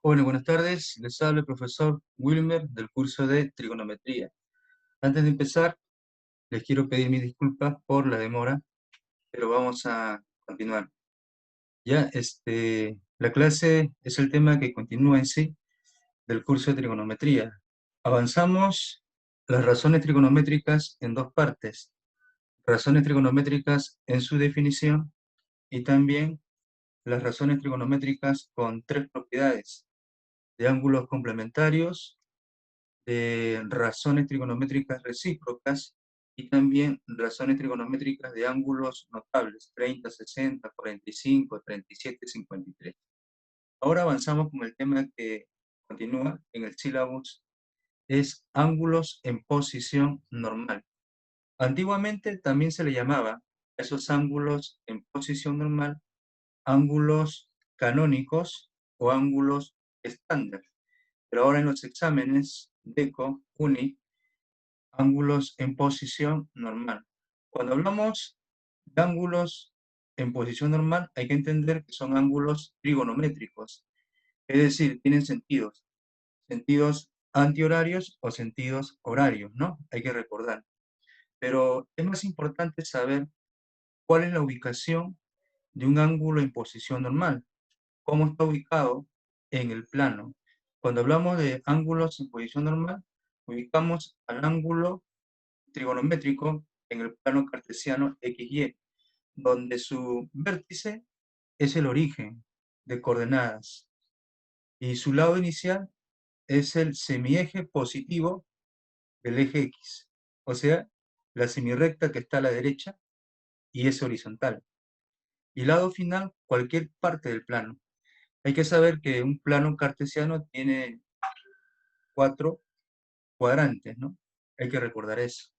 Hola, buenas tardes. Les habla el profesor Wilmer del curso de trigonometría. Antes de empezar, les quiero pedir mis disculpas por la demora, pero vamos a continuar. La clase es el tema que continúa en sí del curso de trigonometría. Avanzamos las razones trigonométricas en dos partes. Razones trigonométricas en su definición y también las razones trigonométricas con tres propiedades: de ángulos complementarios, de razones trigonométricas recíprocas y también razones trigonométricas de ángulos notables: 30, 60, 45, 37, 53. Ahora avanzamos con el tema que continúa en el sílabus, es ángulos en posición normal. Antiguamente también se le llamaba a esos ángulos en posición normal ángulos canónicos o ángulos estándar. Pero ahora en los exámenes DECO, UNI, ángulos en posición normal. Cuando hablamos de ángulos en posición normal, hay que entender que son ángulos trigonométricos, es decir, tienen sentidos antihorarios o sentidos horarios, ¿no? Hay que recordar. Pero es más importante saber cuál es la ubicación de un ángulo en posición normal, cómo está ubicado en el plano. Cuando hablamos de ángulos en posición normal, ubicamos al ángulo trigonométrico en el plano cartesiano XY, donde su vértice es el origen de coordenadas y su lado inicial es el semieje positivo del eje X, o sea, la semirrecta que está a la derecha y es horizontal. Y lado final, cualquier parte del plano. Hay que saber que un plano cartesiano tiene 4 cuadrantes, ¿no? Hay que recordar eso.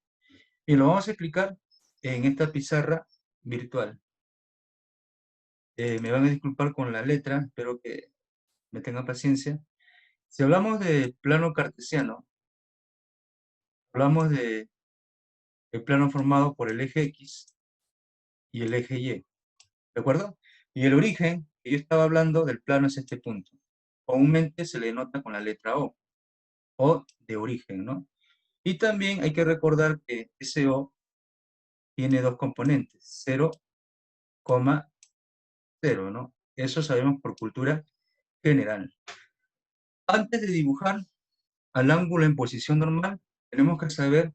Y lo vamos a explicar en esta pizarra virtual. Me van a disculpar con la letra, espero que me tengan paciencia. Si hablamos de plano cartesiano, hablamos de el plano formado por el eje X y el eje Y, ¿de acuerdo? Y el origen que yo estaba hablando del plano es este punto. Comúnmente se le denota con la letra O de origen, ¿no? Y también hay que recordar que ese O tiene dos componentes, 0, 0, ¿no? Eso sabemos por cultura general. Antes de dibujar al ángulo en posición normal, tenemos que saber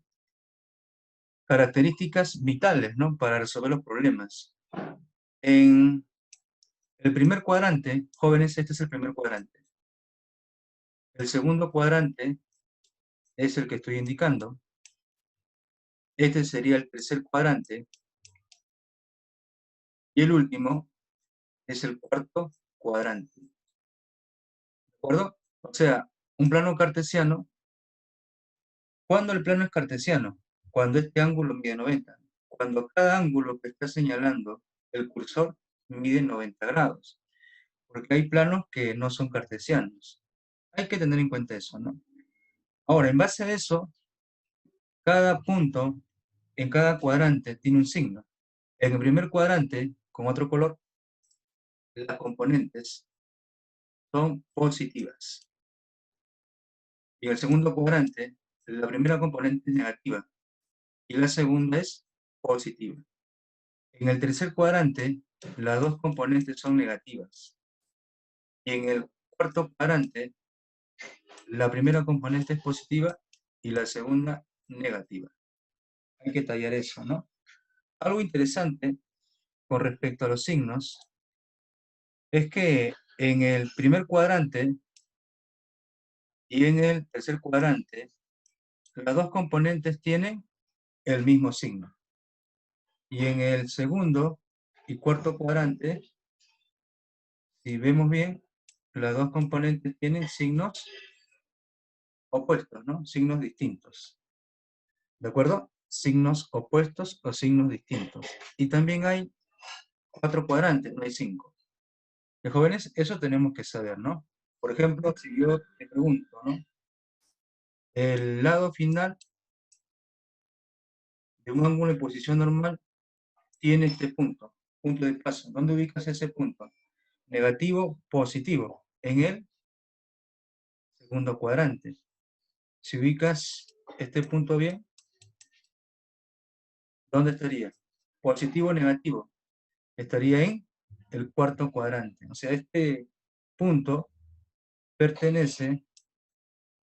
características vitales, ¿no? Para resolver los problemas. En el primer cuadrante, jóvenes, este es el primer cuadrante. El segundo cuadrante es el que estoy indicando. Este sería el tercer cuadrante. Y el último es el cuarto cuadrante. ¿De acuerdo? O sea, un plano cartesiano. ¿Cuándo el plano es cartesiano? Cuando este ángulo mide 90. Cuando cada ángulo que está señalando el cursor mide 90 grados. Porque hay planos que no son cartesianos. Hay que tener en cuenta eso, ¿no? Ahora, en base a eso, cada punto en cada cuadrante tiene un signo. En el primer cuadrante, con otro color, las componentes son positivas. Y en el segundo cuadrante, la primera componente es negativa y la segunda es positiva. En el tercer cuadrante, las dos componentes son negativas. Y en el cuarto cuadrante, la primera componente es positiva y la segunda negativa. Hay que tallar eso, ¿no? Algo interesante con respecto a los signos es que en el primer cuadrante y en el tercer cuadrante, las dos componentes tienen el mismo signo. Y en el segundo y cuarto cuadrante, si vemos bien, las dos componentes tienen signos opuestos, ¿no? Signos distintos. ¿De acuerdo? Signos opuestos o signos distintos. Y también hay 4 cuadrantes, no hay 5. De jóvenes, eso tenemos que saber, ¿no? Por ejemplo, si yo te pregunto, ¿no? El lado final de un ángulo en posición normal tiene este punto de paso. ¿Dónde ubicas ese punto? Negativo, positivo. En el segundo cuadrante. Si ubicas este punto bien, ¿dónde estaría? Positivo o negativo. Estaría en el cuarto cuadrante. O sea, este punto pertenece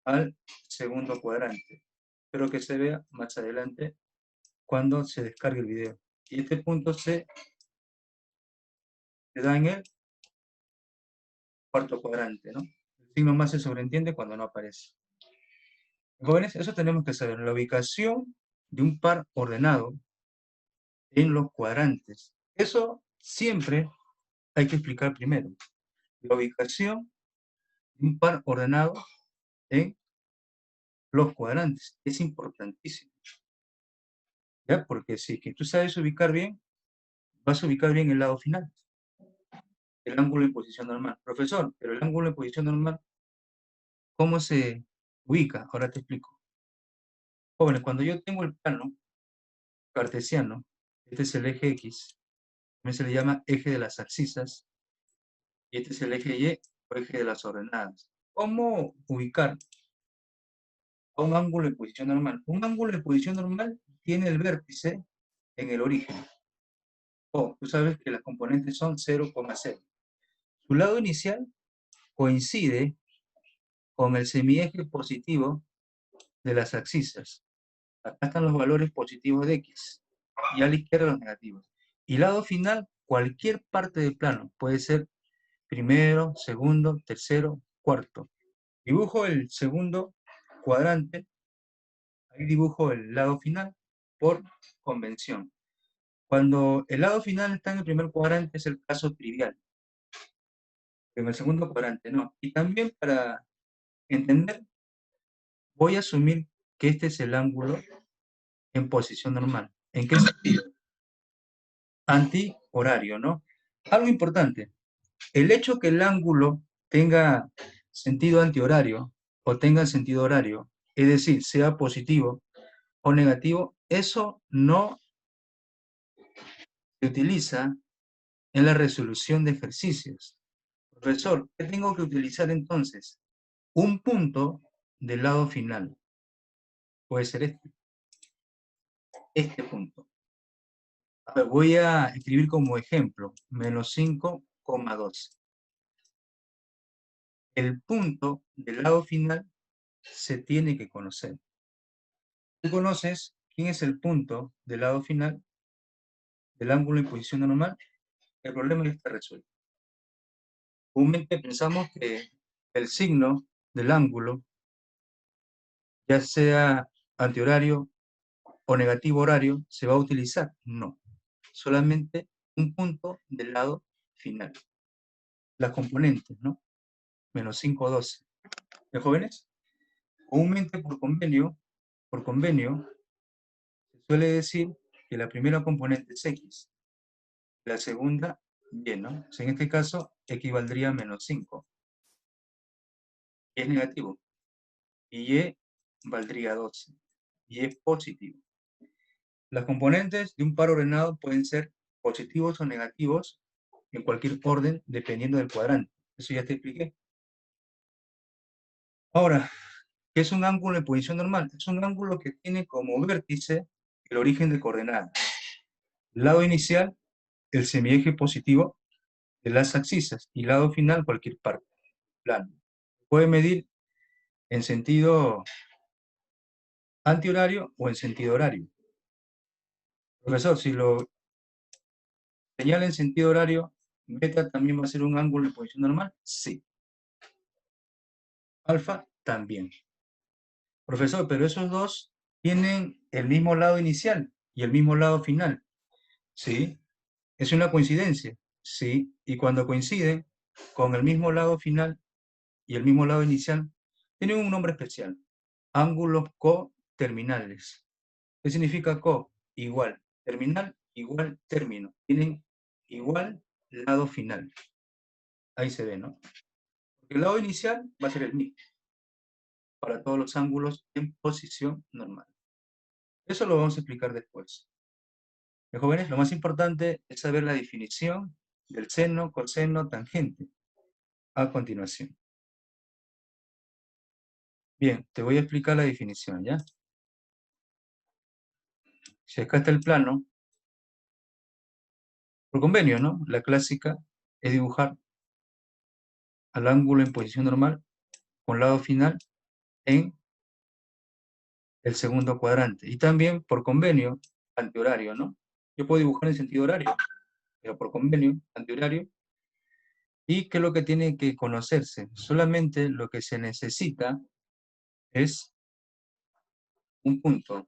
al segundo cuadrante. Espero que se vea más adelante cuando se descargue el video. Y este punto se da en el cuarto cuadrante, ¿no? El signo más se sobreentiende cuando no aparece. Jóvenes, eso tenemos que saber. La ubicación de un par ordenado en los cuadrantes. Eso siempre hay que explicar primero. La ubicación de un par ordenado en los cuadrantes. Es importantísimo. ¿Ya? Porque si que tú sabes ubicar bien, vas a ubicar bien el lado final. El ángulo en posición normal. Profesor, pero el ángulo en posición normal, ¿cómo se ubica? Ahora te explico. Jóvenes, cuando yo tengo el plano cartesiano, este es el eje X, también se le llama eje de las abscisas, y este es el eje Y o eje de las ordenadas. ¿Cómo ubicar a un ángulo en posición normal? Un ángulo en posición normal tiene el vértice en el origen. Tú sabes que las componentes son 0,0. Su lado inicial coincide con el semieje positivo de las abscisas. Acá están los valores positivos de X y a la izquierda los negativos. Y lado final, cualquier parte del plano. Puede ser primero, segundo, tercero, cuarto. Dibujo el segundo cuadrante, ahí dibujo el lado final por convención. Cuando el lado final está en el primer cuadrante es el caso trivial. En el segundo cuadrante no. Y también para entender, voy a asumir que este es el ángulo en posición normal. ¿En qué sentido? Antihorario, ¿no? Algo importante, el hecho que el ángulo tenga sentido antihorario o tenga sentido horario, es decir, sea positivo o negativo, eso no se utiliza en la resolución de ejercicios. Profesor, ¿qué tengo que utilizar entonces? Un punto del lado final. Puede ser este punto. A ver, voy a escribir como ejemplo, menos 5,2. El punto del lado final se tiene que conocer. ¿Tú conoces quién es el punto del lado final del ángulo en posición normal? El problema ya está resuelto. Comúnmente pensamos que el signo del ángulo, ya sea antihorario o negativo horario, se va a utilizar. No, solamente un punto del lado final. Las componentes, ¿no? Menos 5,12. ¿De jóvenes? Comúnmente por convenio, se suele decir que la primera componente es X, la segunda, Y, ¿no? O sea, en este caso, equivaldría a menos 5. Y es negativo. Y Y valdría 12. Y es positivo. Las componentes de un par ordenado pueden ser positivos o negativos en cualquier orden, dependiendo del cuadrante. Eso ya te expliqué. Ahora, ¿qué es un ángulo en posición normal? Es un ángulo que tiene como vértice el origen de coordenadas. Lado inicial, el semieje positivo de las abscisas, y lado final, cualquier parte plano. Puede medir en sentido antihorario o en sentido horario. Profesor, si lo señala en sentido horario, beta también va a ser un ángulo en posición normal. Sí. Alfa también. Profesor, pero esos dos tienen el mismo lado inicial y el mismo lado final. Sí. ¿Es una coincidencia? Sí. Y cuando coinciden con el mismo lado final y el mismo lado inicial, tienen un nombre especial. Ángulos coterminales. ¿Qué significa co? Igual. Terminal, igual término. Tienen igual lado final. Ahí se ve, ¿no? Porque el lado inicial va a ser el mismo para todos los ángulos en posición normal. Eso lo vamos a explicar después. Jóvenes, lo más importante es saber la definición del seno, coseno, tangente. A continuación. Bien, te voy a explicar la definición, ¿ya? Si acá está el plano, por convenio, ¿no? La clásica es dibujar al ángulo en posición normal con lado final en el segundo cuadrante. Y también por convenio, antihorario, ¿no? Yo puedo dibujar en sentido horario, pero por convenio, antihorario. ¿Y qué es lo que tiene que conocerse? Solamente lo que se necesita es un punto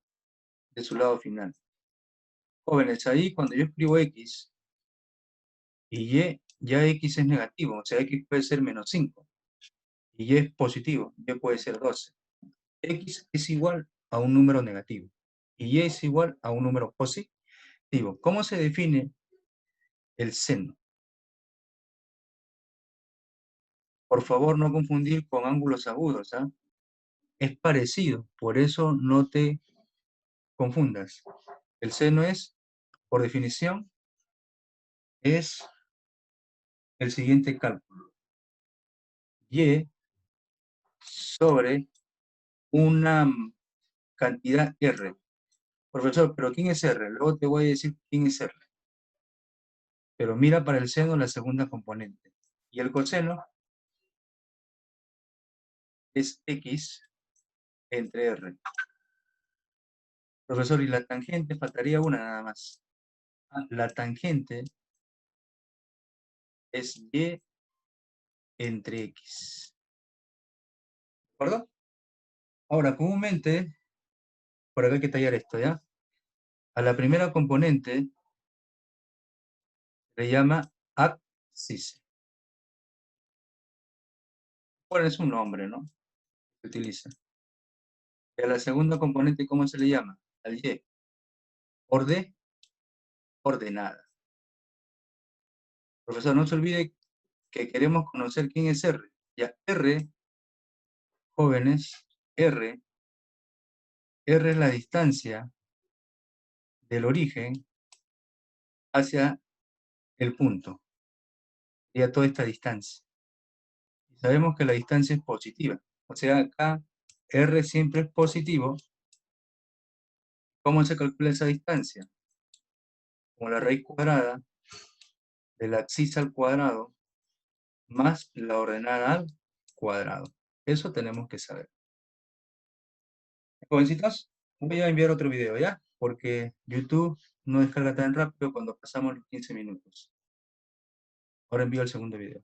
de su lado final. Jóvenes, ahí cuando yo escribo X y Y, ya X es negativo, o sea, X puede ser -5, y Y es positivo, Y puede ser 12. X es igual a un número negativo, y Y es igual a un número positivo. ¿Cómo se define el seno? Por favor, no confundir con ángulos agudos, ¿ah? Es parecido, por eso no te confundas. El seno es, por definición, es el siguiente cálculo. Y sobre una cantidad R. Profesor, ¿pero quién es R? Luego te voy a decir quién es R. Pero mira para el seno la segunda componente. Y el coseno es X entre R. Profesor, y la tangente faltaría una nada más. La tangente es Y entre X. ¿De acuerdo? Ahora, comúnmente, por acá hay que tallar esto, ¿ya? A la primera componente le llama abscise. ¿Cuál es un nombre, no? Se utiliza. Y a la segunda componente, ¿cómo se le llama? Al Y. Ordenada. Profesor, no se olvide que queremos conocer quién es R. Ya, R, jóvenes, R es la distancia del origen hacia el punto, y a toda esta distancia. Y sabemos que la distancia es positiva. O sea, acá R siempre es positivo. ¿Cómo se calcula esa distancia? Como la raíz cuadrada de la abscisa al cuadrado más la ordenada al cuadrado. Eso tenemos que saber. Jovencitos, voy a enviar otro video, ¿ya? Porque YouTube no descarga tan rápido cuando pasamos los 15 minutos. Ahora envío el segundo video.